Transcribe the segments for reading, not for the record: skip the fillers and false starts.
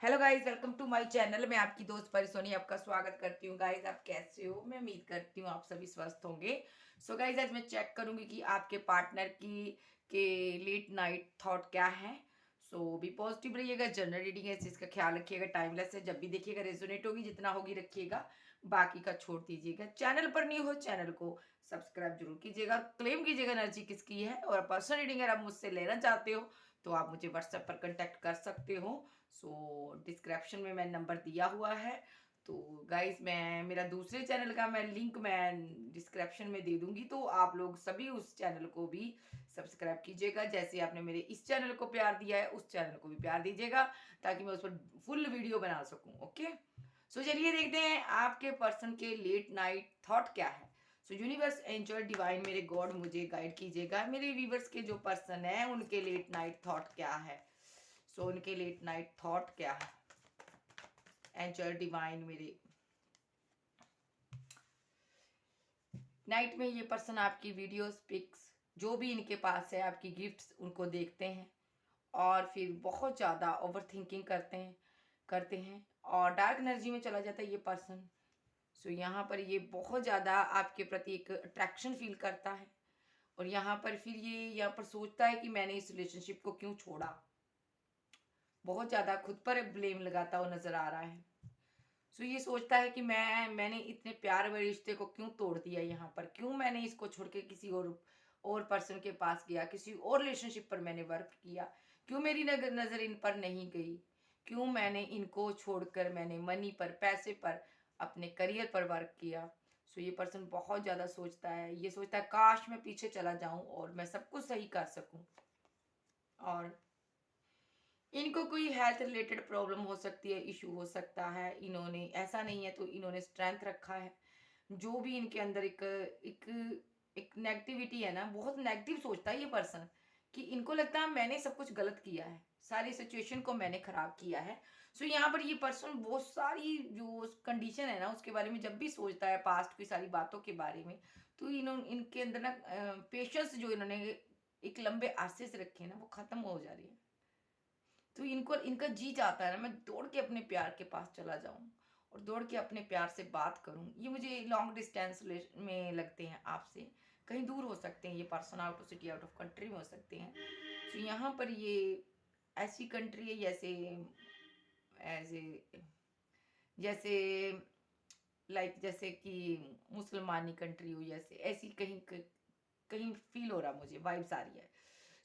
Hello guys, welcome to my channel. मैं आपकी दोस्त परिसोनी आपका स्वागत करती हूँ। गाइस, आप कैसे हो? मैं उम्मीद करती हूँ आप सभी स्वस्थ होंगे। सो गाइस, आज मैं चेक करूंगी कि आपके पार्टनर की के लेट नाइट थॉट क्या है। सो बी पॉजिटिव रहिएगा। जनरल रीडिंग है, इस चीज़ का ख्याल रखिएगा। टाइमलेस है, जब भी देखिएगा रेजोनेट होगी, जितना होगी रखिएगा, बाकी का छोड़ दीजिएगा। चैनल पर नहीं हो, चैनल को सब्सक्राइब जरूर कीजिएगा। क्लेम कीजिएगा एनर्जी किसकी है। और पर्सनल रीडिंग अगर आप मुझसे लेना चाहते हो तो आप मुझे व्हाट्सएप पर कांटेक्ट कर सकते हो। सो डिस्क्रिप्शन में मैं नंबर दिया हुआ है। तो गाइस, मैं मेरा दूसरे चैनल का मैं लिंक मैं डिस्क्रिप्शन में दे दूंगी, तो आप लोग सभी उस चैनल को भी सब्सक्राइब कीजिएगा। जैसे आपने मेरे इस चैनल को प्यार दिया है, उस चैनल को भी प्यार दीजिएगा, ताकि मैं उस पर फुल वीडियो बना सकूं। ओके, सो चलिए देखते हैं आपके पर्सन के लेट नाइट थॉट क्या है। सो यूनिवर्स, एंजल, डिवाइन, मेरे गॉड, मुझे गाइड कीजिएगा। मेरे व्यूवर्स के जो पर्सन है उनके लेट नाइट थॉट क्या है। सो उनके लेट नाइट थॉट क्या है। एंजल, डिवाइन, मेरे नाइट में ये पर्सन आपकी वीडियोस, पिक्स, जो भी इनके पास है, आपकी गिफ्ट्स, उनको देखते हैं और फिर बहुत ज़्यादा ओवर थिंकिंग करते हैं और डार्क एनर्जी में चला जाता है ये पर्सन। सो यहाँ पर ये बहुत ज़्यादा आपके प्रति एक अट्रैक्शन फील करता है और यहाँ पर फिर ये यहाँ पर सोचता है कि मैंने इस रिलेशनशिप को क्यों छोड़ा। बहुत ज़्यादा खुद पर ब्लेम लगाता हुआ नज़र आ रहा है। सो ये सोचता है कि मैंने इतने प्यार भरे रिश्ते को क्यों तोड़ दिया, यहाँ पर क्यों मैंने इसको छोड़ के किसी और पर्सन के पास गया, किसी और रिलेशनशिप पर मैंने वर्क किया, क्यों मेरी नज़र इन पर नहीं गई, क्यों मैंने इनको छोड़कर मैंने मनी पर, पैसे पर, अपने करियर पर वर्क किया। सो ये पर्सन बहुत ज़्यादा सोचता है। ये सोचता है काश मैं पीछे चला जाऊं और मैं सब कुछ सही कर सकूं। और इनको कोई हेल्थ रिलेटेड प्रॉब्लम हो सकती है, इशू हो सकता है। इन्होंने ऐसा नहीं है तो इन्होंने स्ट्रेंथ रखा है। जो भी इनके अंदर एक एक एक नेगेटिविटी है ना, बहुत नेगेटिव सोचता है ये पर्सन, कि इनको लगता है मैंने सब कुछ गलत किया है, सारी सिचुएशन को मैंने खराब किया है। सो यहाँ पर ये पर्सन बहुत सारी जो कंडीशन है ना उसके बारे में जब भी सोचता है, पास्ट की सारी बातों के बारे में, तो इनके अंदर ना पेशेंस जो इन्होंने एक लंबे अरसे से रखे हैं ना, वो खत्म हो जा रही है। तो इनको इनका जी चाहता है ना, मैं दौड़ के अपने प्यार के पास चला जाऊं और दौड़ के अपने प्यार से बात करूं। ये मुझे लॉन्ग डिस्टेंस में लगते हैं आपसे, कहीं दूर हो सकते हैं ये person, out of city, out of country में हो सकते हैं। तो यहाँ पर ये ऐसी कंट्री है जैसे ऐसे जैसे लाइक जैसे कि मुसलमानी कंट्री हो, जैसे ऐसी कहीं कहीं फील हो रहा, मुझे वाइब्स आ रही है।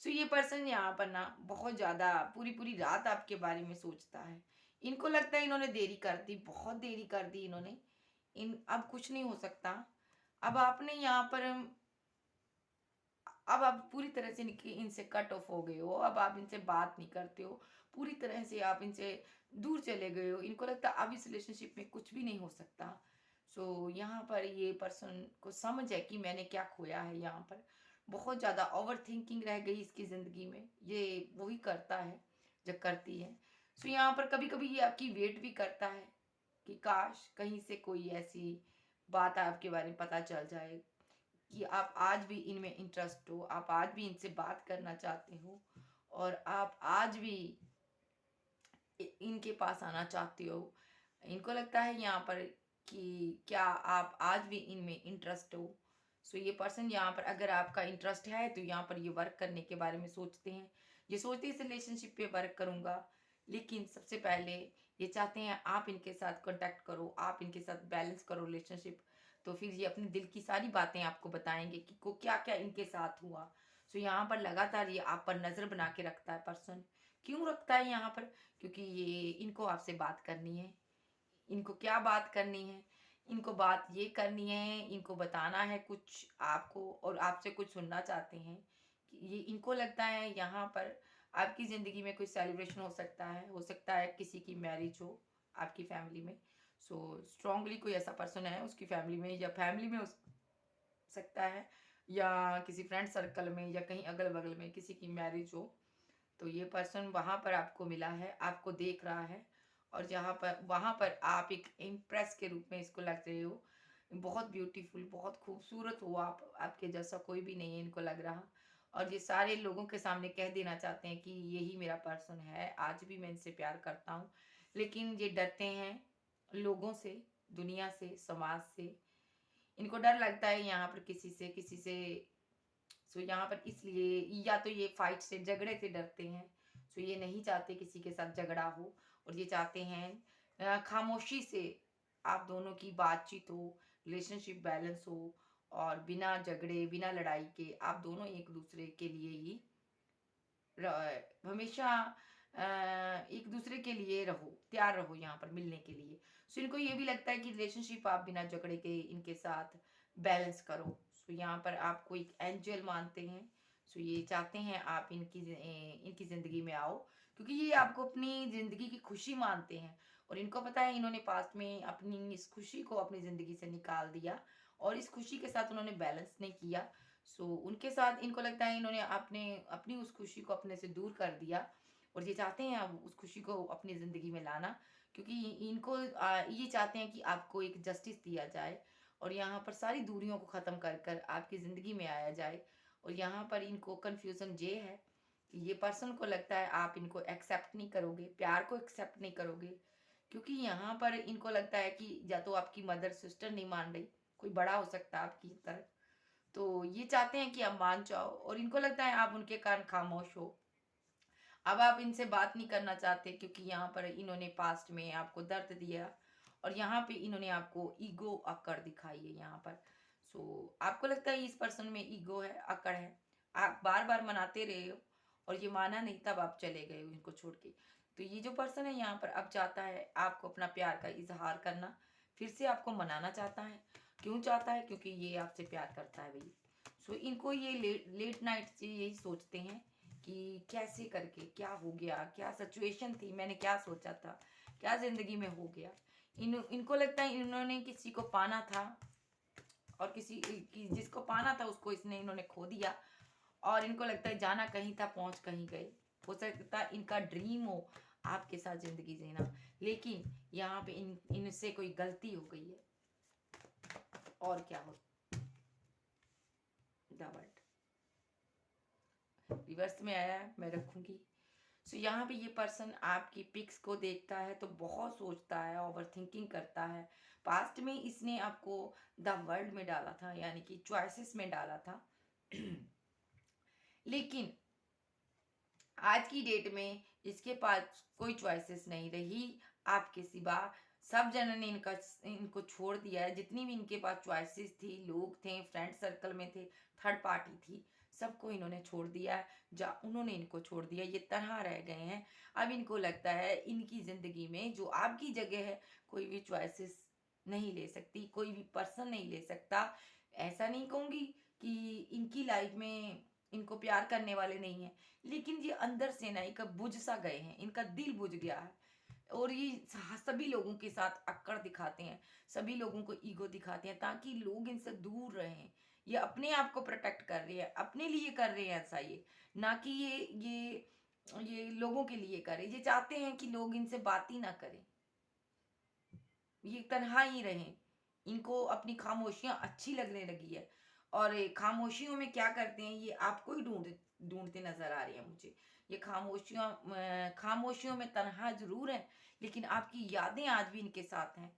सो ये पर्सन यहाँ पर ना बहुत ज़्यादा पूरी पूरी रात आपके बारे में सोचता है। इनको लगता है इन्होंने देरी कर दी, बहुत देरी कर दी इन्होंने, इन अब कुछ नहीं हो सकता। अब आपने यहाँ पर अब आप पूरी तरह से इनसे कट ऑफ हो गए हो। अब आप इनसे बात नहीं करते हो, पूरी तरह से आप इनसे दूर चले गए हो। इनको लगता है अब इस रिलेशनशिप में कुछ भी नहीं हो सकता। सो यहाँ पर ये पर्सन को समझ है कि मैंने क्या खोया है। यहाँ पर बहुत ज़्यादा ओवर थिंकिंग रह गई इसकी ज़िंदगी में। ये वही करता है जब करती है। सो यहाँ पर कभी कभी ये आपकी वेट भी करता है कि काश कहीं से कोई ऐसी बात आपके बारे में पता चल जाए कि आप आज भी इनमें इंटरेस्ट हो, आप आज भी इनसे बात करना चाहते हो और आप आज भी इनके पास आना चाहते हो। इनको लगता है यहाँ पर कि क्या आप आज भी इनमें इंटरेस्ट हो। सो ये पर्सन यहाँ पर अगर आपका इंटरेस्ट है तो यहाँ पर ये वर्क करने के बारे में सोचते हैं। ये सोचते हैं इस रिलेशनशिप पे वर्क करूँगा, लेकिन सबसे पहले ये चाहते हैं आप इनके साथ कांटेक्ट करो, आप इनके साथ बैलेंस करो रिलेशनशिप। तो फिर ये अपने दिल की सारी बातें आपको बताएंगे कि को क्या क्या इनके साथ हुआ। सो यहाँ पर लगातार ये आप पर नज़र बना के रखता है पर्सन। क्यों रखता है यहाँ पर? क्योंकि ये इनको आपसे बात करनी है। इनको क्या बात करनी है? इनको बात ये करनी है, इनको बताना है कुछ आपको और आपसे कुछ सुनना चाहते हैं। कि ये इनको लगता है यहाँ पर आपकी ज़िंदगी में कोई सेलिब्रेशन हो सकता है किसी की मैरिज हो आपकी फैमिली में। सो स्ट्रांगली कोई ऐसा पर्सन है उसकी फैमिली में, या फैमिली में हो सकता है, या किसी फ्रेंड सर्कल में, या कहीं अगल बगल में किसी की मैरिज हो। तो ये पर्सन वहाँ पर आपको मिला है, आपको देख रहा है और जहाँ पर वहाँ पर आप एक इम्प्रेस के रूप में इसको लग रहे हो। बहुत ब्यूटीफुल, बहुत खूबसूरत हो आप, आपके जैसा कोई भी नहीं है इनको लग रहा। और ये सारे लोगों के सामने कह देना चाहते हैं कि यही मेरा पर्सन है, आज भी मैं इनसे प्यार करता हूँ। लेकिन ये डरते हैं लोगों से, दुनिया से, समाज से। इनको डर लगता है यहाँ पर किसी से। सो यहाँ पर इसलिए या तो ये फाइट से, झगड़े से डरते हैं। सो ये नहीं चाहते किसी के साथ झगड़ा हो, और ये चाहते हैं खामोशी से आप दोनों की बातचीत हो, रिलेशनशिप बैलेंस हो, और बिना झगड़े, बिना लड़ाई के आप दोनों एक दूसरे के लिए ही हमेशा एक दूसरे के लिए रहो, तैयार रहो यहाँ पर मिलने के लिए। सो इनको ये भी लगता है कि रिलेशनशिप आप बिना झगड़े के इनके साथ बैलेंस करो। सो यहाँ पर आपको एक एंजल मानते हैं। सो ये चाहते हैं आप इनकी ज़िंदगी में आओ, क्योंकि ये आपको अपनी ज़िंदगी की खुशी मानते हैं। और इनको पता है इन्होंने पास्ट में अपनी इस खुशी को अपनी ज़िंदगी से निकाल दिया, और इस खुशी के साथ उन्होंने बैलेंस नहीं किया। सो उनके साथ इनको लगता है इन्होंने अपने अपनी उस खुशी को अपने से दूर कर दिया, और ये चाहते हैं अब उस खुशी को अपनी ज़िंदगी में लाना, क्योंकि इनको ये चाहते हैं कि आपको एक जस्टिस दिया जाए, और यहाँ पर सारी दूरियों को ख़त्म कर कर आपकी ज़िंदगी में आया जाए। और यहाँ पर इनको कन्फ्यूज़न ये है कि ये पर्सन को लगता है आप इनको एक्सेप्ट नहीं करोगे, प्यार को एक्सेप्ट नहीं करोगे, क्योंकि यहाँ पर इनको लगता है कि या तो आपकी मदर सिस्टर नहीं मान रही, कोई बड़ा हो सकता है आपकी तरह, तो ये चाहते हैं कि आप मान जाओ, और इनको लगता है आप उनके कारण खामोश हो। अब आप इनसे बात नहीं करना चाहते, क्योंकि यहाँ पर इन्होंने पास्ट में आपको दर्द दिया, और यहाँ पे इन्होंने आपको ईगो अकड़ दिखाई है यहाँ पर। सो आपको लगता है इस पर्सन में ईगो है, अकड़ है। आप बार बार मनाते रहे हो, और ये माना नहीं, तब आप चले गए हो इनको छोड़ के। तो ये जो पर्सन है यहाँ पर अब चाहता है आपको अपना प्यार का इजहार करना, फिर से आपको मनाना चाहता है। क्यों चाहता है? क्योंकि ये आपसे प्यार करता है भाई। सो इनको ये लेट नाइट से यही सोचते हैं कि कैसे करके क्या हो गया, क्या सिचुएशन थी, मैंने क्या सोचा था, क्या जिंदगी में हो गया। इनको लगता है इन्होंने किसी को पाना था, और जिसको पाना था उसको इन्होंने खो दिया, और इनको लगता है जाना कहीं था, पहुंच कहीं गए। हो सकता है इनका ड्रीम हो आपके साथ जिंदगी जीना, लेकिन यहाँ पे इनसे कोई गलती हो गई है, और क्या हो। द वर्ल्ड रिवर्स में आया है, मैं रखूंगी। सो यहाँ पे ये पर्सन आपकी पिक्स को देखता है तो बहुत सोचता है, ओवर थिंकिंग करता है। पास्ट में इसने आपको द वर्ल्ड में डाला था, यानी कि चॉइसेस में डाला था। लेकिन आज की डेट में इसके पास कोई चॉइसेस नहीं रही आपके सिवा। सब जनों ने इनको छोड़ दिया है। जितनी भी इनके पास चॉइसेस थी, लोग थे, फ्रेंड सर्कल में थे, थर्ड पार्टी थी, सबको इन्होंने छोड़ दिया है। उन्होंने इनको छोड़ दिया, ये तनहा रह गए हैं। अब इनको लगता है इनकी ज़िंदगी में जो आपकी जगह है, कोई भी चॉइसेस नहीं ले सकती, कोई भी पर्सन नहीं ले सकता। ऐसा नहीं कहूँगी कि इनकी लाइफ में इनको प्यार करने वाले नहीं हैं, लेकिन ये अंदर से ना एक बुझ सा गए हैं, इनका दिल बुझ गया है। और ये सभी लोगों के साथ अक्कड़ दिखाते हैं, सभी लोगों को ईगो दिखाते हैं, ताकि लोग इनसे दूर रहें। ये अपने आप को प्रोटेक्ट कर रहे हैं, अपने लिए कर रहे हैं ऐसा, ये ना कि ये लोगों के लिए करे। ये चाहते हैं कि लोग इनसे बात ही ना करें, ये तन्हा ही रहें। इनको अपनी खामोशियां अच्छी लगने लगी है, और खामोशियों में क्या करते हैं, ये आपको ही ढूंढते नजर आ रहे हैं मुझे। ये खामोशियों में तन्हा जरूर है, लेकिन आपकी यादें आज भी इनके साथ हैं।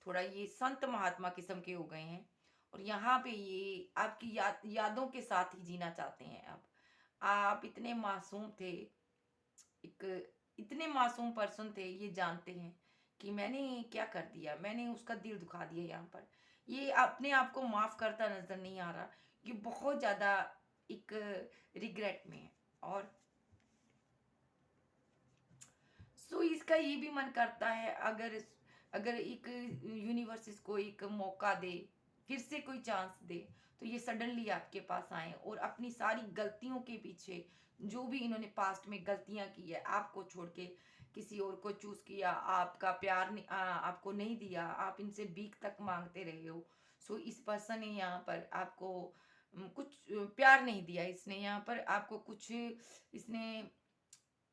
थोड़ा ये संत महात्मा किस्म के हो गए हैं, और यहाँ पे ये आपकी यादों के साथ ही जीना चाहते हैं। अब आप इतने मासूम थे, एक इतने मासूम पर्सन थे, ये जानते हैं कि मैंने क्या कर दिया, मैंने उसका दिल दुखा दिया। यहाँ पर ये अपने आप को माफ करता नजर नहीं आ रहा, ये बहुत ज्यादा एक रिग्रेट में है। और सो इसका ये भी मन करता है, अगर अगर एक यूनिवर्स इसको एक मौका दे, फिर से कोई चांस दे, तो ये सडनली आपके पास आए, और अपनी सारी गलतियों के पीछे, जो भी इन्होंने पास्ट में गलतियां की है, आपको छोड़ के किसी और को चूज किया, आपका प्यार नहीं, आपको नहीं दिया, आप इनसे भीख तक मांगते रहे हो। सो इस पर्सन ने यहाँ पर आपको कुछ प्यार नहीं दिया, इसने यहाँ पर आपको कुछ, इसने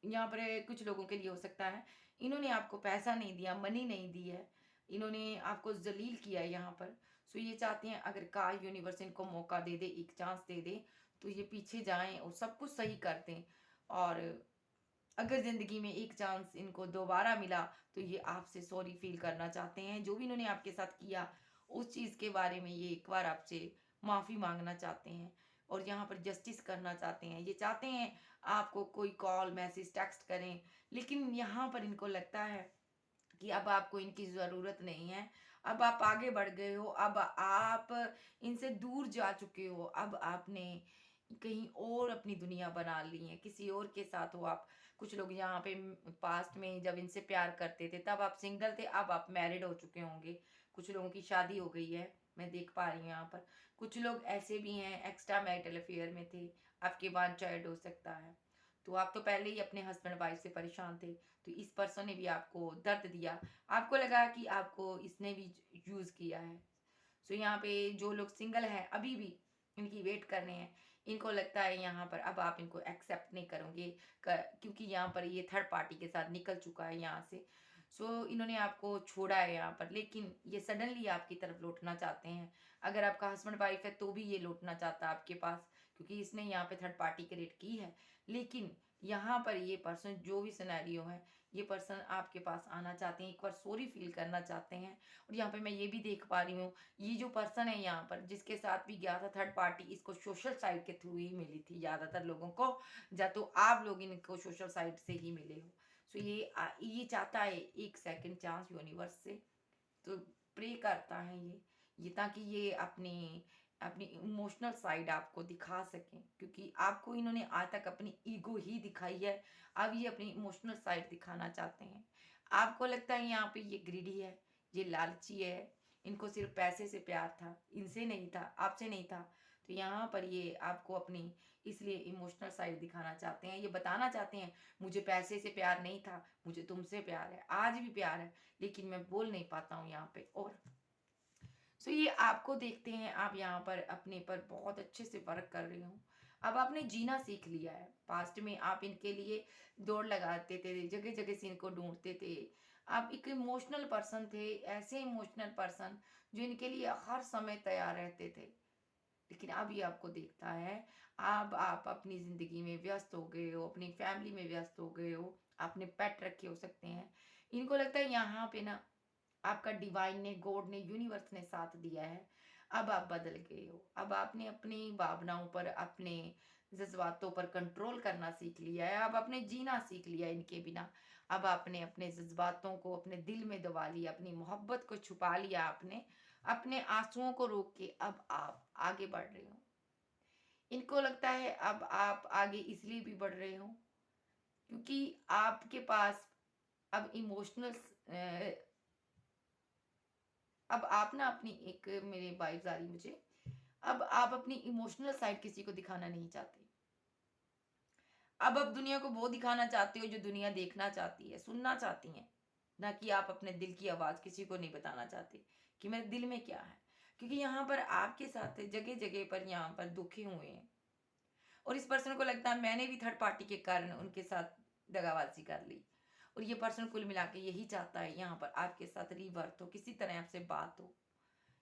यहाँ पर कुछ लोगों के लिए हो सकता है इन्होंने आपको पैसा नहीं दिया, मनी नहीं दी है, इन्होंने आपको जलील किया है यहाँ पर। सो ये चाहते हैं अगर का यूनिवर्स इनको मौका दे दे, एक चांस दे दे, तो ये पीछे जाएं और सब कुछ सही कर दें। और अगर ज़िंदगी में एक चांस इनको दोबारा मिला तो ये आपसे सॉरी फील करना चाहते हैं। जो भी इन्होंने आपके साथ किया उस चीज़ के बारे में ये एक बार आपसे माफ़ी माँगना चाहते हैं और यहाँ पर जस्टिस करना चाहते हैं। ये चाहते हैं आपको कोई कॉल, मैसेज, टेक्स्ट करें, लेकिन यहाँ पर इनको लगता है कि अब आपको इनकी ज़रूरत नहीं है। अब आप आगे बढ़ गए हो, अब आप इनसे दूर जा चुके हो, अब आपने कहीं और अपनी दुनिया बना ली है, किसी और के साथ हो आप। कुछ लोग यहाँ पे पास्ट में जब इनसे प्यार करते थे तब आप सिंगल थे, अब आप मैरिड हो चुके होंगे। कुछ लोगों की शादी हो गई है, मैं देख पा रही हूँ यहाँ पर। कुछ लोग ऐसे भी हैं एक्स्ट्रा मैरिटल अफेयर में थे, आपके बाद चाइल्ड हो सकता है। तो आप तो पहले ही अपने हस्बैंड वाइफ से परेशान थे, तो इस पर्सन ने भी आपको दर्द दिया। आपको लगा कि आपको इसने भी यूज़ किया है। सो यहाँ पे जो लोग सिंगल हैं अभी भी इनकी वेट कर रहे हैं, इनको लगता है यहाँ पर अब आप इनको एक्सेप्ट नहीं करोगे, क्योंकि यहाँ पर ये थर्ड पार्टी के साथ निकल चुका है यहाँ से। सो इन्होंने आपको छोड़ा है यहाँ पर, लेकिन ये सडनली आपकी तरफ लौटना चाहते हैं। अगर आपका हस्बैंड वाइफ है तो भी ये लौटना चाहता है आपके पास, क्योंकि इसने यहाँ पे थर्ड पार्टी क्रिएट की है। लेकिन यहाँ पर ये पर्सन, जो भी सिनेरियो है, ये पर्सन आपके पास आना चाहते हैं, एक बार सॉरी फील करना चाहते हैं। और यहाँ पे मैं ये भी देख पा रही हूँ, ये जो पर्सन है यहाँ पर जिसके साथ भी गया था थर्ड पार्टी, इसको सोशल साइट के थ्रू ही मिली थी ज़्यादातर लोगों को, या तो आप लोग इनको सोशल साइट से ही मिले हो। सो ये चाहता है एक सेकंड चांस यूनिवर्स से, तो प्रे करता है ये ताकि ये अपनी अपनी इमोशनल साइड आपको दिखा सकें, क्योंकि आपको इन्होंने आज तक अपनी ईगो ही दिखाई है। अब ये अपनी इमोशनल साइड दिखाना चाहते हैं। आपको लगता है यहाँ पे ये ग्रीडी है, ये लालची है, इनको सिर्फ पैसे से प्यार था, इनसे नहीं था, आपसे नहीं था। तो यहाँ पर ये आपको अपनी इसलिए इमोशनल साइड दिखाना चाहते हैं। ये बताना चाहते हैं मुझे पैसे से प्यार नहीं था, मुझे तुमसे प्यार है, आज भी प्यार है, लेकिन मैं बोल नहीं पाता हूँ यहाँ पे। और सो ये आपको देखते हैं, आप यहाँ पर अपने पर बहुत अच्छे से वर्क कर रहे हो। अब आपने जीना सीख लिया है। पास्ट में आप इनके लिए दौड़ लगाते थे, जगह जगह से इनको ढूंढते थे। आप एक इमोशनल पर्सन थे, ऐसे इमोशनल पर्सन जो इनके लिए हर समय तैयार रहते थे। लेकिन अब ये आपको देखता है, अब आप अपनी ज़िंदगी में व्यस्त हो गए हो, अपनी फैमिली में व्यस्त हो गए हो, आपने पेट रखे हो सकते हैं। इनको लगता है यहाँ पे ना आपका डिवाइन ने, गॉड ने, यूनिवर्स ने साथ दिया है। अब आप बदल गए हो, अब आपने अपनी भावनाओं पर, अपने जज्बातों पर कंट्रोल करना सीख लिया है। अब आपने जीना सीख लिया है इनके बिना। अब आपने अपने जज्बातों को अपने दिल में दबा लिया, अपनी मोहब्बत को छुपा लिया आपने, अपने आंसुओं को रोक के अब आप आगे बढ़ रहे हो। इनको लगता है अब आप आगे इसलिए भी बढ़ रहे हो क्योंकि आपके पास अब इमोशनल, अब आप ना अपनी एक, मेरे वाइब्स आ रही मुझे, अब आप अपनी इमोशनल साइड किसी को दिखाना नहीं चाहते। अब आप दुनिया को वो दिखाना चाहते हो जो दुनिया देखना चाहती है, सुनना चाहती है, ना कि आप अपने दिल की आवाज़ किसी को नहीं बताना चाहते कि मेरे दिल में क्या है। क्योंकि यहाँ पर आपके साथ जगह जगह पर यहाँ पर दुखे हुए हैं और इस पर्सन को लगता है मैंने भी थर्ड पार्टी के कारण उनके साथ दगाबाजी कर ली। और ये पर्सन कुल मिला के यही चाहता है यहाँ पर आपके साथ रीबर्थ हो, किसी तरह आपसे बात हो।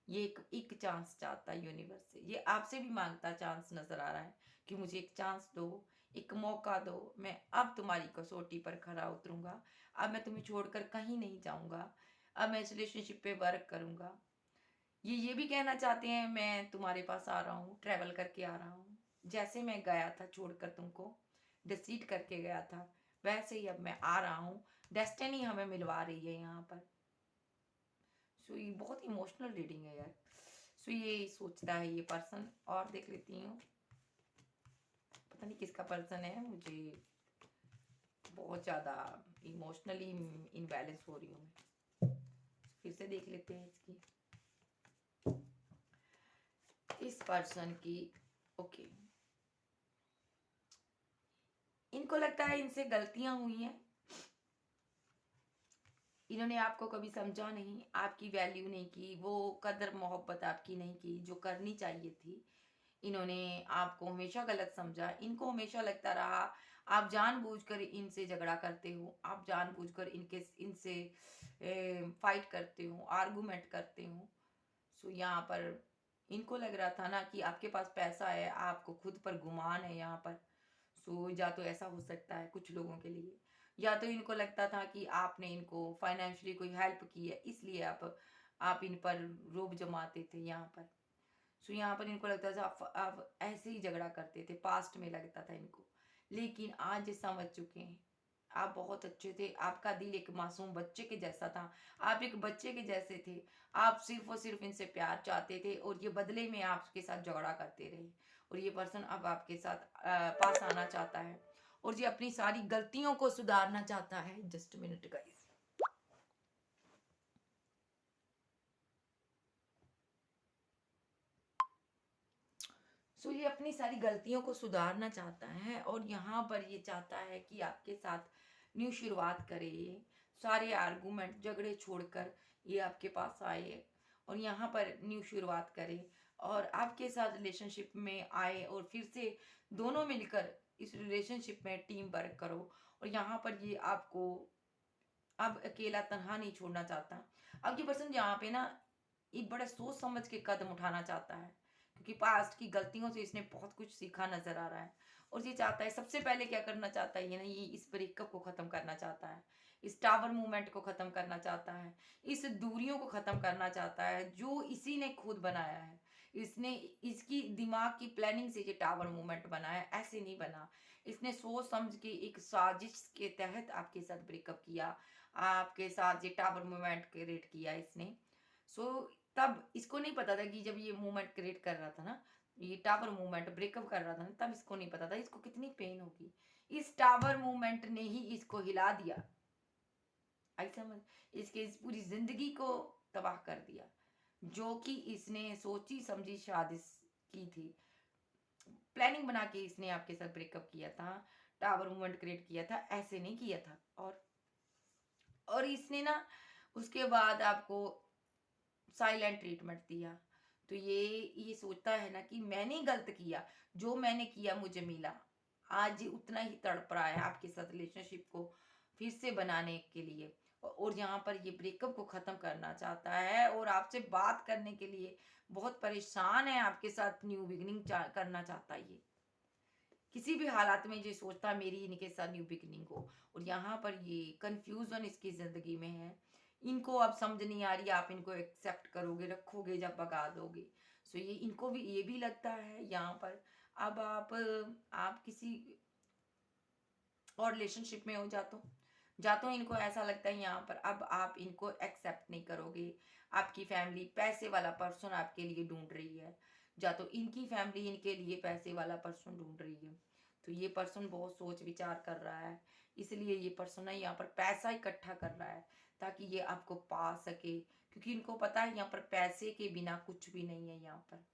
ये एक चांस चाहता है यूनिवर्स से, ये आपसे भी मांगता चांस नजर आ रहा है कि मुझे एक चांस दो, एक मौका दो, मैं अब तुम्हारी कसौटी पर खरा उतरूंगा, अब मैं तुम्हें छोड़कर कहीं नहीं जाऊंगा, अब मैं इस रिलेशनशिप पे वर्क करूंगा। ये भी कहना चाहते हैं मैं तुम्हारे पास आ रहा हूँ, ट्रैवल करके आ रहा हूँ, जैसे मैं गया था छोड़कर तुमको, डिसीट करके गया था, वैसे ही अब मैं आ रहा हूँ। डेस्टिनी हमें मिलवा रही है यहाँ पर। सो ये बहुत इमोशनल रीडिंग है यार। सो ये सोचता है ये पर्सन, और देख लेती हूँ, पता नहीं किसका पर्सन है, मुझे बहुत ज़्यादा इमोशनली इनबैलेंस हो रही हूँ मैं। फिर से देख लेते हैं इसकी, इस पर्सन की। ओके, इनको लगता है इनसे गलतियां हुई हैं, इन्होंने आपको कभी समझा नहीं, आपकी वैल्यू नहीं की, वो कदर मोहब्बत आपकी नहीं की जो करनी चाहिए थी। इन्होंने आपको हमेशा गलत समझा, इनको हमेशा लगता रहा आप जानबूझकर इनसे झगड़ा करते हो, आप जानबूझकर इनसे फाइट करते हो, आर्गुमेंट करते हो। सो यहाँ पर इनको लग रहा था ना कि आपके पास पैसा है, आपको खुद पर गुमान है यहाँ पर। सो या तो ऐसा हो सकता है कुछ लोगों के लिए, या तो इनको लगता था कि आपने इनको फाइनेंशियली कोई हेल्प की है, इसलिए आप इन पर रोब जमाते थे यहाँ पर। सो यहाँ पर इनको लगता था आप ऐसे ही झगड़ा करते थे, पास्ट में लगता था इनको। लेकिन आज ये समझ चुके हैं, आप बहुत अच्छे थे, आपका दिल एक मासूम बच्चे के जैसा था, आप एक बच्चे के जैसे थे। आप सिर्फ और सिर्फ इनसे प्यार चाहते थे और ये बदले में आपके साथ झगड़ा करते रहे। और ये पर्सन अब आपके साथ पास आना चाहता है और ये अपनी सारी गलतियों को सुधारना चाहता है। Just minute guys. सो ये अपनी सारी गलतियों को सुधारना चाहता है और यहाँ पर ये चाहता है कि आपके साथ न्यू शुरुआत करे। ये सारे आर्गुमेंट झगड़े छोड़कर ये आपके पास आए और यहाँ पर न्यू शुरुआत करे और आपके साथ रिलेशनशिप में आए और फिर से दोनों मिलकर इस रिलेशनशिप में टीम वर्क करो। और यहाँ पर ये आपको अब अकेला तनहा नहीं छोड़ना चाहता। अब ये पर्सन यहाँ पे ना एक बड़ा सोच समझ के कदम उठाना चाहता है, क्योंकि पास्ट की गलतियों से इसने बहुत कुछ सीखा नजर आ रहा है। और ये चाहता है, सबसे पहले क्या करना चाहता है ये ना, ये इस ब्रेकअप को खत्म करना चाहता है, इस टावर मूवमेंट को खत्म करना चाहता है, इस दूरियों को खत्म करना चाहता है जो इसी ने खुद बनाया है। इसने इसकी दिमाग की प्लानिंग से ये टावर मूवमेंट बना है, ऐसे नहीं बना। इसने सोच समझ के एक साजिश के तहत आपके साथ ब्रेकअप किया, आपके साथ ये टावर मूवमेंट क्रिएट किया इसने। सो तब इसको नहीं पता था कि जब ये मूवमेंट क्रिएट कर रहा था ना, ये टावर मूवमेंट ब्रेकअप कर रहा था ना, तब इसको नहीं पता था इसको कितनी पेन होगी। इस टावर मूवमेंट ने ही इसको हिला दिया, आई समझ, इसके इस पूरी जिंदगी को तबाह कर दिया। जो कि इसने सोची समझी शादी की थी, प्लानिंग बना के इसने आपके साथ ब्रेकअप किया था, टावर मूवमेंट क्रिएट किया था, ऐसे नहीं किया था। और इसने ना उसके बाद आपको साइलेंट ट्रीटमेंट दिया। तो ये सोचता है ना कि मैंने गलत किया, जो मैंने किया मुझे मिला। आज ये उतना ही तड़प रहा है आपके साथ रिलेशनशिप को फिर से बनाने के लिए, और यहाँ पर ये ब्रेकअप को खत्म करना चाहता है और आपसे बात करने के लिए बहुत परेशान है, आपके साथ न्यू बिगिनिंग करना चाहता है। ये किसी भी हालात में ये सोचता है मेरी इनके साथ न्यू बिगिनिंग हो। और यहाँ पर ये कंफ्यूजन इसकी जिंदगी में है, इनको अब समझ नहीं आ रही आप इनको एक्सेप्ट करोगे, रखोगे, जब भगा दोगे। सो ये इनको भी ये भी लगता है यहाँ पर अब आप किसी और रिलेशनशिप में हो जातो इनको ऐसा लगता है यहाँ पर अब आप इनको एक्सेप्ट नहीं करोगे। आपकी फैमिली पैसे वाला पर्सन आपके लिए ढूंढ रही है, या तो इनकी फैमिली इनके लिए पैसे वाला पर्सन ढूंढ रही है। तो ये पर्सन बहुत सोच विचार कर रहा है, इसलिए ये पर्सन है यहाँ पर पैसा इकट्ठा कर रहा है ताकि ये आपको पा सके, क्योंकि इनको पता है यहाँ पर पैसे के बिना कुछ भी नहीं है। यहाँ पर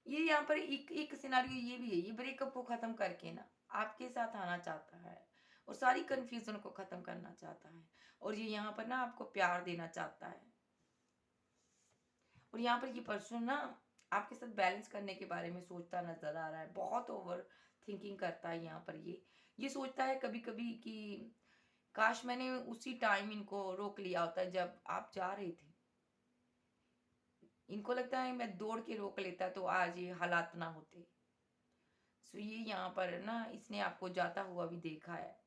ये यहाँ पर एक एक सिनारियो ये भी है, ये ब्रेकअप को खत्म करके ना आपके साथ आना चाहता है और सारी कंफ्यूजन को खत्म करना चाहता है, और ये यहाँ पर ना आपको प्यार देना चाहता है। और यहाँ पर ये पर्सन ना आपके साथ बैलेंस करने के बारे में सोचता नजर आ रहा है, बहुत ओवर थिंकिंग करता है। यहाँ पर ये सोचता है कभी कभी कि काश मैंने उसी टाइम इनको रोक लिया होता जब आप जा रहे थे। इनको लगता है मैं दौड़ के रोक लेता तो आज ये हालात ना होते। सो ये यहाँ पर ना इसने आपको जाता हुआ भी देखा है।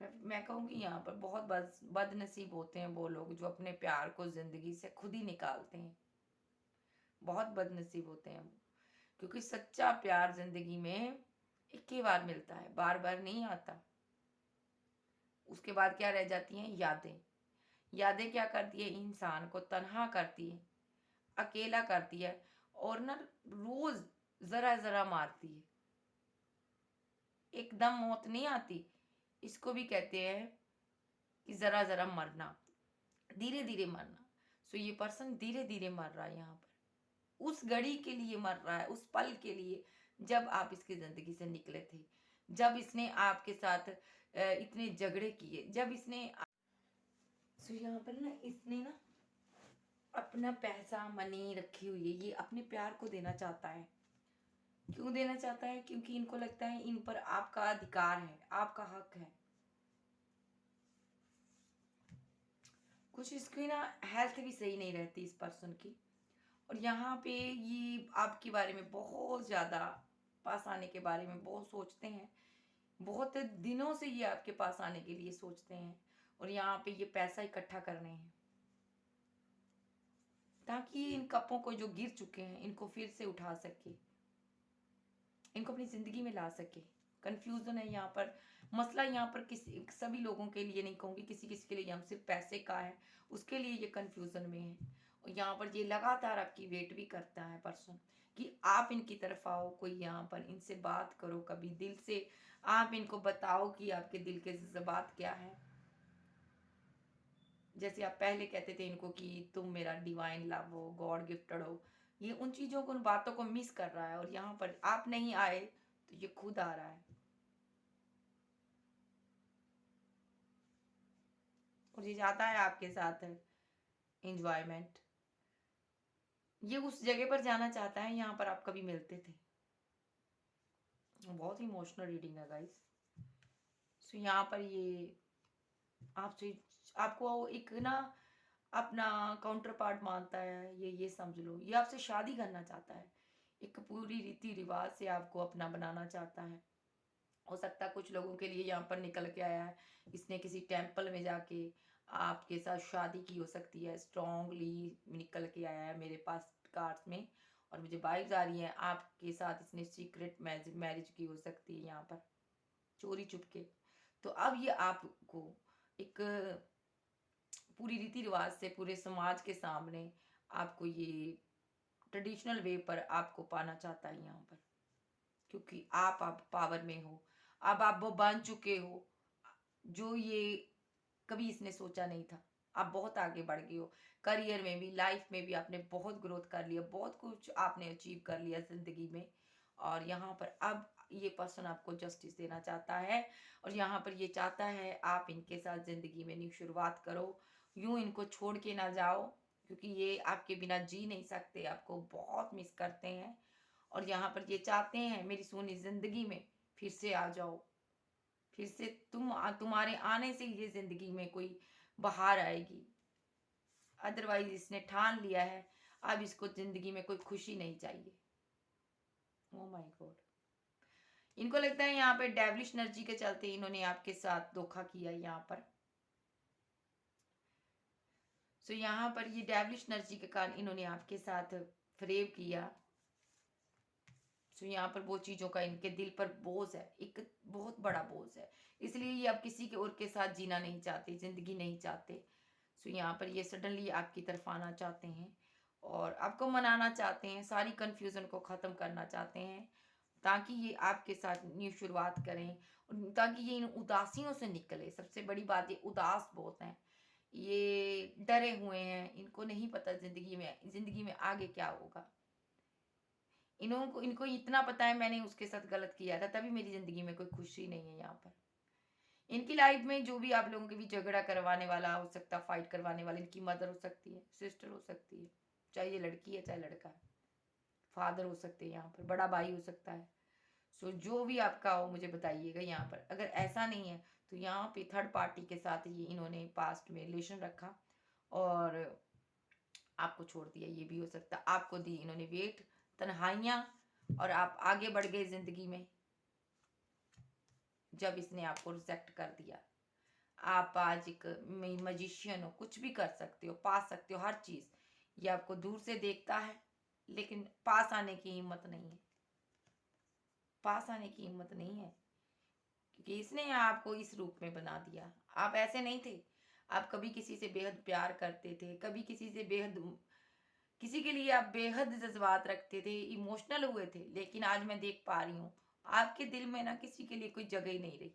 मैं कहूँगी यहाँ पर बहुत बदनसीब होते हैं वो लोग जो अपने प्यार को जिंदगी से खुद ही निकालते हैं, बहुत बदनसीब होते हैं वो, क्योंकि सच्चा प्यार जिंदगी में एक ही बार मिलता है, बार बार नहीं आता। उसके बाद क्या रह जाती हैं? यादें। यादें क्या करती है? इंसान को तन्हा करती है, अकेला करती है, और ना रोज जरा जरा मारती है। एकदम मौत नहीं आती, इसको भी कहते हैं कि जरा जरा मरना, धीरे धीरे मरना। सो ये पर्सन धीरे धीरे मर रहा है यहाँ पर, उस घड़ी के लिए मर रहा है, उस पल के लिए जब आप इसकी जिंदगी से निकले थे, जब इसने आपके साथ इतने झगड़े किए, जब इसने सो यहाँ पर ना इसने ना अपना पैसा मनी रखी हुई है, ये अपने प्यार को देना चाहता है। क्यों देना चाहता है? क्योंकि इनको लगता है इन पर आपका अधिकार है, आपका हक है। कुछ इसकी ना हेल्थ भी सही नहीं रहती इस पर्सन की, और यहाँ पे ये आपके बारे में बहुत ज्यादा पास आने के बारे में बहुत सोचते हैं, बहुत दिनों से ये आपके पास आने के लिए सोचते हैं, और यहाँ पे ये पैसा इकट्ठा करने हैं ताकि ये इन कपों को जो गिर चुके हैं इनको फिर से उठा सके, इनको अपनी जिंदगी में ला सके। कंफ्यूजन है यहाँ पर, मसला यहाँ पर किसी सभी लोगों के लिए नहीं कहूँगी, किसी किसी के लिए यहाँ सिर्फ पैसे का है, उसके लिए ये कंफ्यूजन में है। और यहाँ पर ये लगातार आपकी वेट भी करता है पर्सन कि आप इनकी तरफ आओ, कोई यहाँ पर इनसे बात करो, कभी दिल से आप इनको बताओ कि आपके दिल के जज्बात क्या है। जैसे आप पहले कहते थे इनको कि तुम मेरा डिवाइन लव हो, गॉड गिफ्टेड हो, ये उन चीजों को, उन बातों को मिस कर रहा है, और यहाँ पर आप नहीं आए तो ये खुद आ रहा है, और ये चाहता है आपके साथ एंजॉयमेंट। ये उस जगह पर जाना चाहता है यहाँ पर आप कभी मिलते थे। बहुत ही इमोशनल रीडिंग है गाइस। सो यहाँ पर ये आपसे, आपको एक ना अपना काउंटर पार्ट मानता है, ये समझ लो। ये आपसे शादी करना चाहता है, एक पूरी रीति रिवाज से आपको अपना बनाना चाहता है। हो सकता है कुछ लोगों के लिए यहाँ पर निकल के आया है, इसने किसी टेम्पल में जाके आपके साथ शादी की हो सकती है, स्ट्रॉन्गली निकल के आया है मेरे पास कार्ड्स में, और मुझे वाइब्स आ रही हैं आपके साथ इसने सीक्रेट मैरिज की हो सकती है यहाँ पर, चोरी चुपके। तो अब ये आपको एक पूरी रीति रिवाज से पूरे समाज के सामने आपको ये ट्रेडिशनल वे पर आपको पाना चाहता है यहाँ पर, क्योंकि आप पावर में हो, अब आप वो बन चुके हो जो ये कभी इसने सोचा नहीं था। आप बहुत आगे बढ़ गए हो, करियर में भी, लाइफ में भी आपने बहुत ग्रोथ कर लिया, बहुत कुछ आपने अचीव कर लिया जिंदगी में। और यहाँ पर अब ये पर्सन आपको जस्टिस देना चाहता है, और यहाँ पर ये चाहता है आप इनके साथ जिंदगी में न्यू शुरुआत करो, यूं इनको छोड़ के ना जाओ, क्योंकि ये आपके बिना जी नहीं सकते, आपको बहुत मिस करते हैं। और यहाँ पर ये चाहते हैं मेरी सोनी जिंदगी में फिर से आ जाओ, फिर से तुम्हारे आने से ये जिंदगी में कोई बहार आएगी। अदरवाइज इसने ठान लिया है अब इसको जिंदगी में कोई खुशी नहीं चाहिए। ओ माय गॉड, इनको लगता है यहाँ पे डेविलिश एनर्जी के चलते इन्होंने आपके साथ धोखा किया यहाँ पर। सो यहाँ पर ये डेविलिश एनर्जी के कारण इन्होंने आपके साथ फरेब किया। सो यहाँ पर वो चीजों का इनके दिल पर बोझ है, एक बहुत बड़ा बोझ है, इसलिए ये अब किसी के और के साथ जीना नहीं चाहते, जिंदगी नहीं चाहते। सो यहाँ पर ये सडनली आपकी तरफ आना चाहते हैं और आपको मनाना चाहते हैं, सारी कंफ्यूजन को ख़त्म करना चाहते हैं, ताकि ये आपके साथ न्यू शुरुआत करें, ताकि ये इन उदासियों से निकले। सबसे बड़ी बात, ये उदास बहुत हैं, ये डरे हुए हैं, इनको नहीं पता जिंदगी में आगे क्या होगा। इनको इतना पता है मैंने उसके साथ गलत किया था, तभी मेरी जिंदगी में कोई खुशी नहीं है। यहाँ पर इनकी लाइफ में जो भी आप लोगों के बीच झगड़ा करवाने वाला हो सकता, फाइट करवाने वाला, इनकी मदर हो सकती है, सिस्टर हो सकती है, चाहे ये लड़की है चाहे लड़का है, फादर हो सकते हैं, यहाँ पर बड़ा भाई हो सकता है। सो जो भी आपका हो मुझे बताइएगा। यहाँ पर अगर ऐसा नहीं है तो यहाँ पे थर्ड पार्टी के साथ ये इन्होंने पास्ट में रिलेशन रखा और आपको छोड़ दिया, ये भी हो सकता। आपको दी इन्होंने वेट, तन्हाइयाँ, और आप आगे बढ़ गए जिंदगी में जब इसने आपको रिजेक्ट कर दिया। आप आज एक मजिशियन हो, कुछ भी कर सकते हो, पा सकते हो हर चीज। ये आपको दूर से देखता है लेकिन पास आने की हिम्मत नहीं है, पास आने की हिम्मत नहीं है, क्योंकि इसने आपको इस रूप में बना दिया। आप ऐसे नहीं थे, आप कभी किसी से बेहद प्यार करते थे, कभी किसी से बेहद, किसी के लिए आप बेहद जज्बात रखते थे, इमोशनल हुए थे, लेकिन आज मैं देख पा रही हूँ आपके दिल में ना किसी के लिए कोई जगह ही नहीं रही।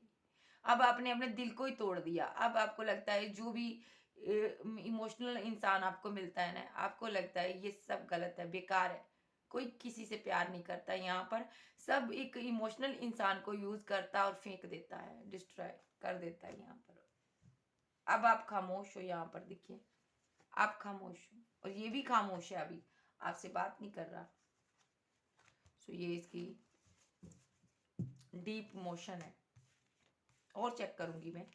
अब आपने अपने दिल को ही तोड़ दिया। अब आपको लगता है जो भी इमोशनल इंसान आपको मिलता है ना, आपको लगता है ये सब गलत है, बेकार है, कोई किसी से प्यार नहीं करता। यहाँ पर सब एक इमोशनल इंसान को यूज करता और फेंक देता है, डिस्ट्रॉय कर देता है यहाँ पर। अब आप खामोश हो, यहाँ पर देखिए आप खामोश हो, और ये भी खामोश है, अभी आपसे बात नहीं कर रहा। सो ये इसकी डीप इमोशन है। और चेक करूंगी मैं,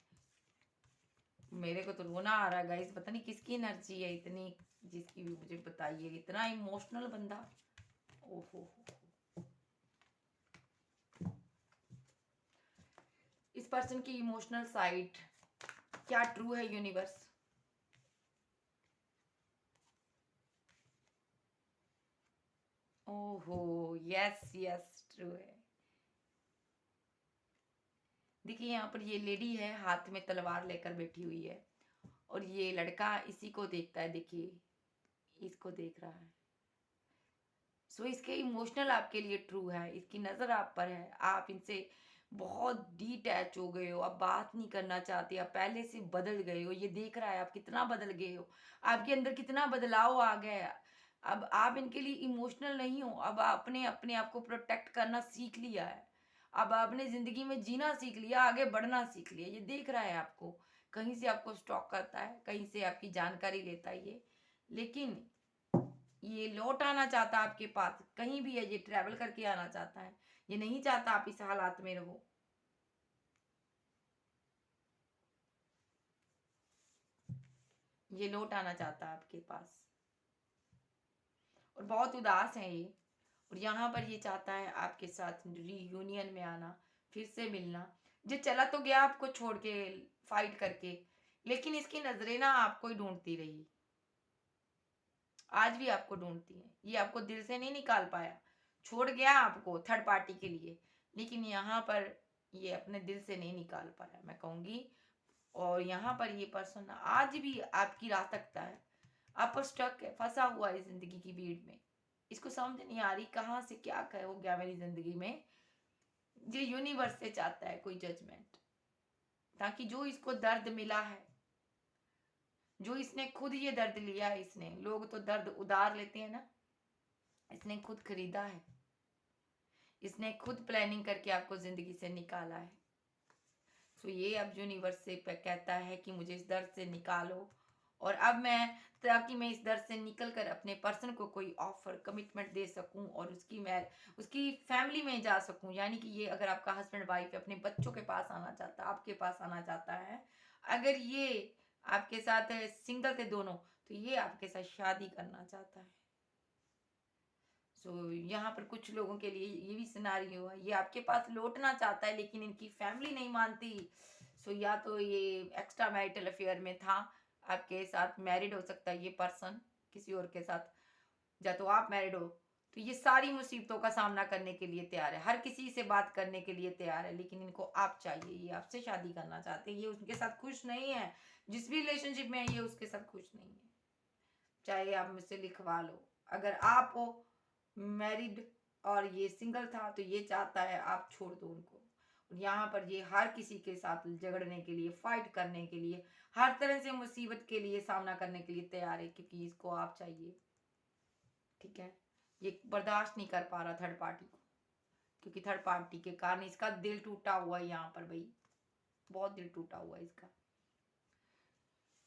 मेरे को तो रोना आ रहा है गाइस, पता नहीं किसकी एनर्जी है इतनी, जिसकी भी मुझे बताइए, इतना इमोशनल बंदा। ओहो, इस पर्सन की इमोशनल साइड क्या ट्रू है यूनिवर्स? ओहो, यस यस, ट्रू है। देखिए यहाँ पर ये लेडी है, हाथ में तलवार लेकर बैठी हुई है, और ये लड़का इसी को देखता है, देखिए इसको देख रहा है। सो इसके इमोशनल आपके लिए ट्रू है, इसकी नज़र आप पर है, आप इनसे बहुत डिटैच हो गए हो, अब बात नहीं करना चाहते, आप पहले से बदल गए हो, ये देख रहा है आप कितना बदल गए हो, आपके अंदर कितना बदलाव आ गया है। अब आप इनके लिए इमोशनल नहीं हो, अब आपने अपने आप को प्रोटेक्ट करना सीख लिया है, अब आपने ज़िंदगी में जीना सीख लिया, आगे बढ़ना सीख लिया। ये देख रहा है आपको, कहीं से आपको स्टॉक करता है, कहीं से आपकी जानकारी लेता है ये, लेकिन ये लौट आना चाहता है आपके पास, कहीं भी है ये ट्रैवल करके आना चाहता है, ये नहीं चाहता आप इस हालात में रहो। ये लौट आना चाहता है आपके पास, और बहुत उदास है ये, और यहाँ पर ये चाहता है आपके साथ रीयूनियन में आना, फिर से मिलना। ये चला तो गया आपको छोड़ के, फाइट करके, लेकिन इसकी नजरें ना आपको ही ढूंढती रही, आज भी आपको ढूंढती है, ये आपको दिल से नहीं निकाल पाया, छोड़ गया आपको थर्ड पार्टी के लिए, लेकिन यहाँ पर ये अपने दिल से नहीं निकाल पाया, मैं कहूँगी। और यहाँ पर ये पर्सन आज भी आपकी राह तकता है, आप पर स्टक है, फंसा हुआ है जिंदगी की भीड़ में, इसको समझ नहीं आ रही कहाँ से क्या हो गया मेरी जिंदगी में। ये यूनिवर्स से चाहता है कोई जजमेंट, ताकि जो इसको दर्द मिला है, जो इसने खुद ये दर्द लिया है, इसने, लोग तो दर्द उधार लेते हैं ना, इसने खुद खरीदा है, इसने खुद प्लानिंग करके आपको जिंदगी से निकाला है। सो ये अब यूनिवर्स से कहता है कि मुझे इस दर्द से निकालो, और अब मैं, ताकि मैं इस दर्द से निकल कर अपने पर्सन को कोई ऑफर कमिटमेंट दे सकूं, और उसकी फैमिली में जा सकूं, यानी कि ये अगर आपका हस्बैंड वाइफ अपने बच्चों के पास आना चाहता है, आपके पास आना चाहता है, अगर ये आपके साथ सिंगल थे दोनों, तो ये आपके साथ शादी करना चाहता है। सो यहाँ पर कुछ लोगों के लिए ये भी सिनारियो है, ये आपके पास लौटना चाहता है, लेकिन इनकी फैमिली नहीं मानती। सो या तो ये एक्स्ट्रा मैरिटल अफेयर में था, आपके साथ मैरिड हो सकता है ये पर्सन किसी और के साथ, या तो आप मैरिड हो, तो ये सारी मुसीबतों का सामना करने के लिए तैयार है, हर किसी से बात करने के लिए तैयार है, लेकिन इनको आप चाहिए, ये आपसे शादी करना चाहते हैं, ये उनके साथ खुश नहीं है, जिस भी रिलेशनशिप में है ये उसके साथ खुश नहीं है, चाहे आप मुझसे लिखवा लो। अगर आप हो मैरिड और ये सिंगल था, तो ये चाहता है आप छोड़ दो उनको, और यहाँ पर ये हर किसी के साथ झगड़ने के लिए, फाइट करने के लिए, हर तरह से मुसीबत के लिए सामना करने के लिए तैयार है, क्योंकि इसको आप चाहिए। ठीक है, ये बर्दाश्त नहीं कर पा रहा थर्ड पार्टी को, क्योंकि थर्ड पार्टी के कारण इसका दिल टूटा हुआ है, यहाँ पर भाई बहुत दिल टूटा हुआ है इसका।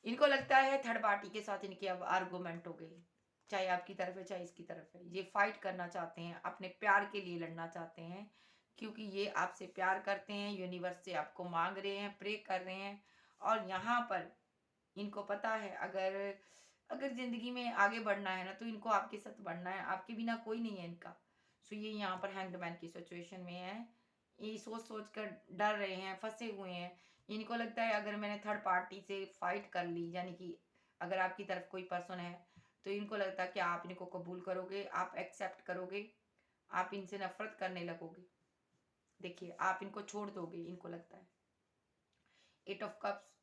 इनको लगता है थर्ड पार्टी के साथ इनकी अब आर्गुमेंट हो गई, चाहे आपकी तरफ है चाहे इसकी तरफ है, ये फाइट करना चाहते हैं, अपने प्यार के लिए लड़ना चाहते हैं, क्योंकि ये आपसे प्यार करते हैं, यूनिवर्स से आपको मांग रहे हैं, प्रे कर रहे हैं, और यहाँ पर इनको पता है अगर अगर जिंदगी में आगे बढ़ना है ना, तो इनको आपके साथ बढ़ना है, आपके बिना कोई नहीं है इनका। सो ये यहाँ पर हैंगमैन की सिचुएशन में है, ये सोच सोच कर डर रहे हैं, फंसे हुए हैं, इनको लगता है अगर मैंने थर्ड पार्टी से फाइट कर ली, यानी कि अगर आपकी तरफ कोई पर्सन है, तो इनको लगता है कि आप इनको कबूल करोगे, आप एक्सेप्ट करोगे, आप इनसे नफरत करने लगोगे, देखिए आप इनको छोड़ दोगे, इनको लगता है। 8 ऑफ कप्स,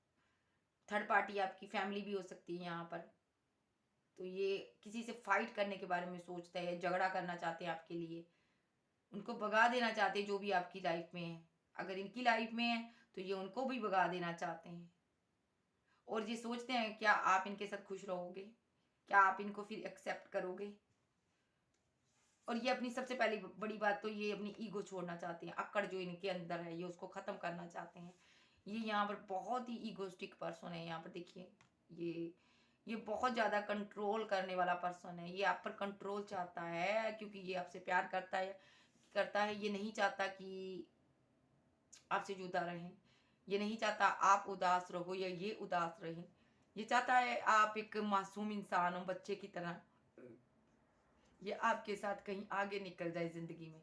थर्ड पार्टी आपकी फैमिली भी हो सकती है यहाँ पर, तो ये किसी से फाइट करने के बारे में सोचते हैं, झगड़ा करना चाहते हैं आपके लिए, उनको भगा देना चाहते हैं जो भी आपकी लाइफ में है, अगर इनकी लाइफ में है तो ये उनको भी भगा देना चाहते हैं, और ये सोचते हैं क्या आप इनके साथ खुश रहोगे, क्या आप इनको फिर एक्सेप्ट करोगे। और ये अपनी सबसे पहली बड़ी बात तो ये अपनी ईगो छोड़ना चाहते हैं, अक्कड़ जो इनके अंदर है ये उसको खत्म करना चाहते हैं। ये यहाँ पर बहुत ही ईगोस्टिक पर्सन है, यहाँ पर देखिए ये बहुत ज़्यादा कंट्रोल करने वाला पर्सन है, ये आप पर कंट्रोल चाहता है, क्योंकि ये आपसे प्यार करता है, ये नहीं चाहता कि आपसे जुदा रहें, ये नहीं चाहता आप उदास रहो या ये उदास रहें, ये चाहता है आप एक मासूम इंसान हो, बच्चे की तरह, ये आपके साथ कहीं आगे निकल जाए जिंदगी में,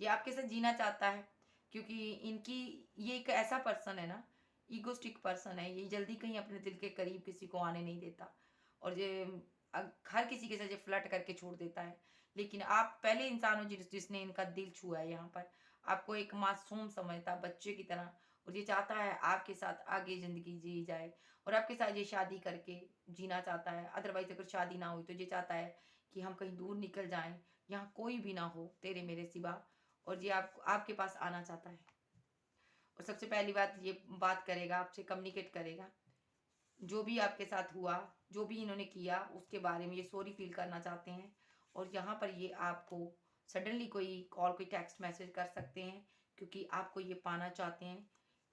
ये आपके साथ जीना चाहता है, क्योंकि इनकी ये एक ऐसा पर्सन है ना, ईगोस्टिक पर्सन है, ये जल्दी कहीं अपने दिल के करीब किसी को आने नहीं देता, और ये हर किसी के साथ ये फ्लर्ट करके छोड़ देता है। लेकिन आप पहले इंसान हो जिसने इनका दिल छुआ है। यहाँ पर आपको एक मासूम समझता, बच्चे की तरह, और ये चाहता है आपके साथ आगे ज़िंदगी जी जाए, और आपके साथ ये शादी करके जीना चाहता है। अदरवाइज अगर शादी ना हुई तो ये चाहता है कि हम कहीं दूर निकल जाएं, यहाँ कोई भी ना हो तेरे मेरे सिवा, और ये आपके पास आना चाहता है। और सबसे पहली बात, ये बात करेगा आपसे, कम्युनिकेट करेगा। जो भी आपके साथ हुआ, जो भी इन्होंने किया, उसके बारे में ये सॉरी फील करना चाहते हैं। और यहाँ पर ये आपको सडनली कोई कॉल, कोई टेक्स्ट मैसेज कर सकते हैं, क्योंकि आपको ये पाना चाहते हैं।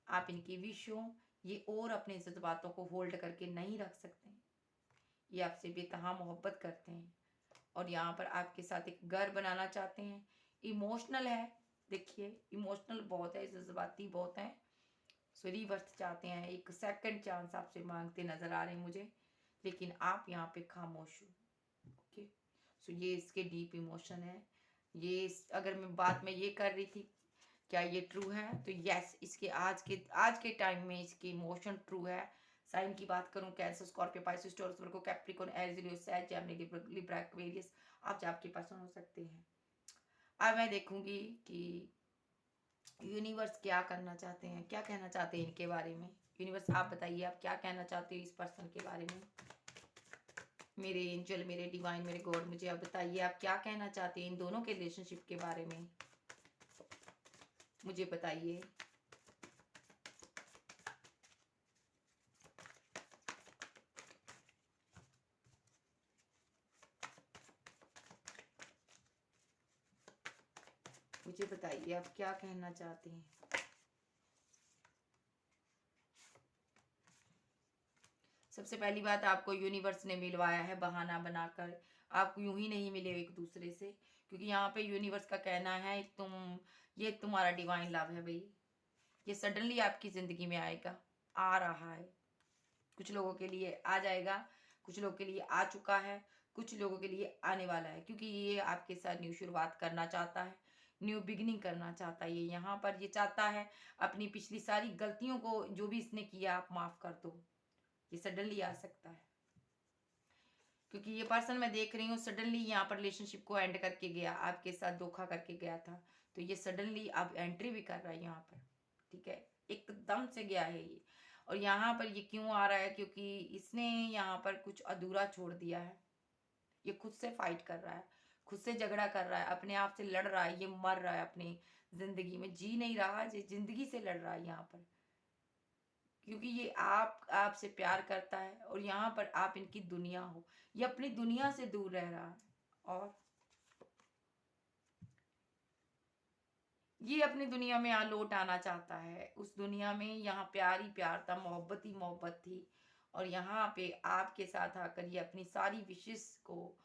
आप इनकी विश हो, ये और अपने जज्बातों को होल्ड करके नहीं रख सकते। ये आपसे बेतहा मोहब्बत करते हैं, और यहाँ पर आपके साथ एक घर बनाना चाहते हैं। इमोशनल है, देखिए इमोशनल बहुत है, जज्बाती बहुत है। सो रिवर्स चाहते हैं, एक सेकंड चांस आपसे मांगते नजर आ रहे हैं मुझे, लेकिन आप यहाँ पे खामोश हो। ओके, सो ये इसके डीप इमोशन है। ये अगर मैं बात में ये कर रही थी क्या ये ट्रू है, तो यस, इसके आज के टाइम में इसके इमोशन ट्रू है। साइन की बात करूं, cancer, Scorpio, Pisces, Taurus, Virgo, Capricorn, Aries, लियो, सैज, जेमिनी, लिब्रा, एक्वेरियस, आप आपके पर्सन हो सकते हैं। अब मैं देखूंगी कि यूनिवर्स क्या करना चाहते हैं, क्या कहना चाहते हैं इनके बारे में। यूनिवर्स आप बताइए, आप क्या कहना चाहते हो इस पर्सन के बारे में। मेरे एंजल, मेरे डिवाइन, मेरे गॉड, मुझे आप बताइए, आप क्या कहना चाहते हैं इन दोनों के रिलेशनशिप के बारे में, मुझे बताइए। मुझे बताइए आप क्या कहना चाहते हैं। सबसे पहली बात, आपको यूनिवर्स ने मिलवाया है बहाना बनाकर। आप यूं ही नहीं मिले एक दूसरे से, क्योंकि यहाँ पे यूनिवर्स का कहना है ये तुम्हारा डिवाइन लव है भाई। ये सडनली आपकी जिंदगी में आएगा, आ रहा है। कुछ लोगों के लिए आ जाएगा, कुछ लोगों के लिए आ चुका है, कुछ लोगों के लिए आने वाला है, क्योंकि ये आपके साथ न्यू शुरुआत करना चाहता है, न्यू बिगिनिंग करना चाहता है। ये यहाँ पर ये चाहता है अपनी पिछली सारी गलतियों को, जो भी इसने किया, आप माफ कर दो। ये सडनली आ सकता है, क्योंकि ये पर्सन मैं देख रही हूँ सडनली यहाँ पर रिलेशनशिप को एंड करके गया, आपके साथ धोखा करके गया था, तो ये सडनली अब एंट्री भी कर रहा है यहाँ पर। ठीक है, एकदम से गया है ये। और यहाँ पर ये क्यों आ रहा है, क्योंकि इसने यहाँ पर कुछ अधूरा छोड़ दिया है। ये खुद से फाइट कर रहा है, खुद से झगड़ा कर रहा है, अपने आप से लड़ रहा है। ये मर रहा है अपनी जिंदगी में, जी नहीं रहा, ये जिंदगी से लड़ रहा है यहाँ पर, क्योंकि ये आपसे प्यार करता है, और यहाँ पर आप इनकी दुनिया हो। ये अपनी दुनिया से दूर रह रहा है, और ये अपनी दुनिया में लौट आना चाहता है। उस दुनिया में यहाँ प्यार ही प्यार था, मोहब्बत ही मोहब्बत थी, और यहाँ पे आपके साथ आकर ये अपनी सारी विशेष को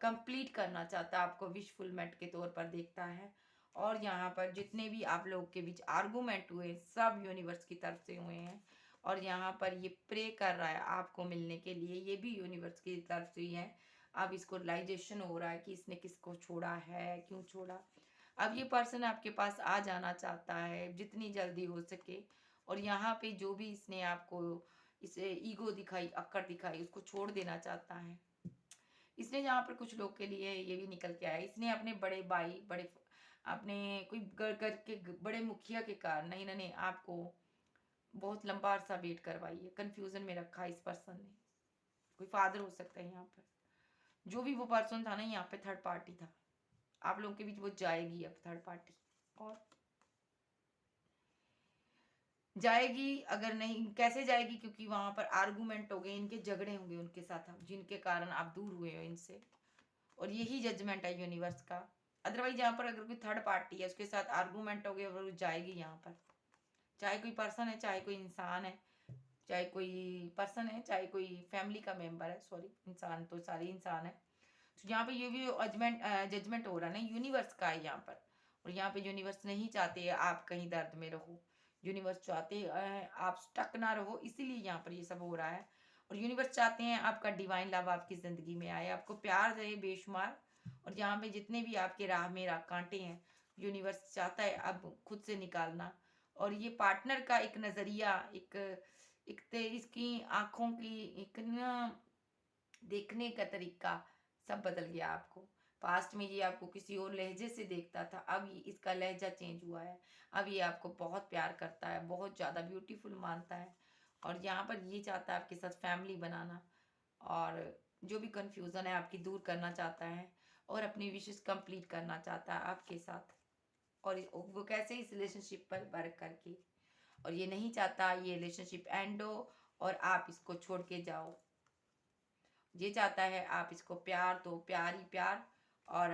कंप्लीट करना चाहता है, आपको विशफुलमेंट के तौर पर देखता है। और यहाँ पर जितने भी आप लोग के बीच आर्गूमेंट हुए, सब यूनिवर्स की तरफ से हुए हैं, और यहाँ पर ये प्रे कर रहा है आपको मिलने के लिए, ये भी यूनिवर्स की तरफ से ही है। अब इसको रियलाइजेशन हो रहा है कि इसने किसको छोड़ा है, क्यों छोड़ा। अब ये पर्सन आपके पास आ जाना चाहता है जितनी जल्दी हो सके, और यहाँ पे जो भी इसने आपको इसे ईगो दिखाई, अक्कड़ दिखाई, उसको छोड़ देना चाहता है। इसने यहाँ पर कुछ लोग के लिए ये भी निकल के आया, इसने अपने बड़े भाई, अपने कोई घर के बड़े मुखिया के कारण इन्होंने आपको बहुत लंबा अरसा वेट करवाई है, कंफ्यूजन में रखा है इस पर्सन ने। कोई फादर हो सकता है यहाँ पर, जो भी वो पर्सन था ना, यहाँ पे थर्ड पार्टी था आप लोगों के बीच, वो जाएगी अब थर्ड पार्टी, और जाएगी। अगर नहीं, कैसे जाएगी, क्योंकि वहां पर आर्गुमेंट हो गए, इनके झगड़े होंगे उनके साथ, जिनके कारण आप दूर हुए हो इनसे, और यही जजमेंट है यूनिवर्स का। अदरवाइज यहाँ पर अगर कोई थर्ड पार्टी है, उसके साथ आर्गूमेंट हो गया, और वो जाएगी यहाँ पर, चाहे कोई पर्सन है, चाहे कोई इंसान है, चाहे कोई पर्सन है, चाहे कोई फैमिली का मेंबर है, सॉरी, इंसान तो सारे इंसान है। तो यहाँ पे ये भी जजमेंट हो रहा है ना, यूनिवर्स का है यहाँ पर। और यहाँ पे यूनिवर्स नहीं चाहते आप कहीं दर्द में रहो, यूनिवर्स चाहते आप स्टक ना रहो, इसीलिए यहाँ पर ये सब हो रहा है। और यूनिवर्स चाहते हैं आपका डिवाइन लव आपकी ज़िंदगी में आए, आपको प्यार दे बेशुमार, और यहाँ पे जितने भी आपके राह में कांटे हैं, यूनिवर्स चाहता है अब खुद से निकालना। और ये पार्टनर का एक नज़रिया, एक एक इसकी आँखों की एक ना देखने का तरीका सब बदल गया आपको। पास्ट में ये आपको किसी और लहजे से देखता था, अब ये इसका लहजा चेंज हुआ है। अब ये आपको बहुत प्यार करता है, बहुत ज़्यादा ब्यूटीफुल मानता है, और यहाँ पर ये चाहता है आपके साथ फैमिली बनाना, और जो भी कन्फ्यूज़न है आपकी दूर करना चाहता है, और अपनी विशेस कंप्लीट करना चाहता है आपके साथ। और वो कैसे, इस रिलेशनशिप पर वर्क करके। और ये नहीं चाहता ये रिलेशनशिप एंड हो और आप इसको छोड़ के जाओ। ये चाहता है आप इसको प्यार दो, प्यार ही प्यार। और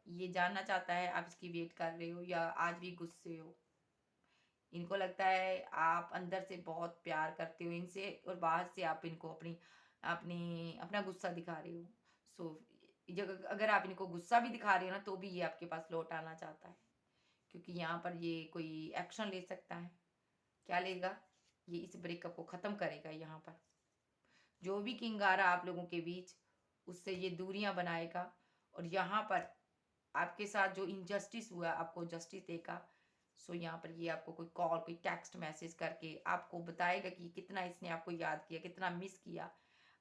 ये जानना चाहता है आप इसकी वेट कर रहे हो या आज भी गुस्से हो। इनको लगता है आप अंदर से बहुत प्यार करते हो इनसे, और बाहर से आप इनको अपनी अपनी अपना गुस्सा दिखा रहे हो। सो जब अगर आप इनको गुस्सा भी दिखा रहे हो ना, तो भी ये आपके पास लौट आना चाहता है, क्योंकि यहाँ पर ये कोई एक्शन ले सकता है। क्या लेगा? ये इस ब्रेकअप को ख़त्म करेगा। यहाँ पर जो भी किंग आ रहा आप लोगों के बीच, उससे ये दूरियां बनाएगा। और यहाँ पर आपके साथ जो इनजस्टिस हुआ आपको जस्टिस देगा। सो यहाँ पर ये आपको कोई कॉल, कोई टेक्स्ट मैसेज करके आपको बताएगा कि कितना इसने आपको याद किया, कितना मिस किया,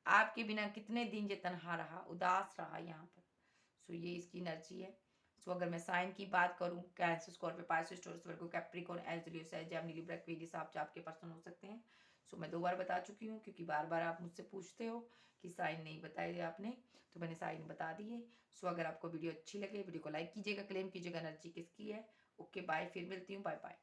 आपके बिना कितने दिन ये तनहा रहा, उदास रहा यहाँ पर। सो ये इसकी एनर्जी है। सो अगर मैं साइन की बात करूँ, cancer, Scorpio, Pisces, Taurus, Virgo, Capricorn, Aries, Gemini, Libra, Aquarius, आप आपके पर्सन हो सकते हैं। सो मैं 2 बार बता चुकी हूँ, क्योंकि बार बार आप मुझसे पूछते हो कि साइन नहीं बताए आपने, तो मैंने साइन बता दिए। सो अगर आपको वीडियो अच्छी लगे, वीडियो को लाइक कीजिएगा, क्लेम कीजिएगा एनर्जी किसकी है। ओके बाय, फिर मिलती हूँ, बाय बाय।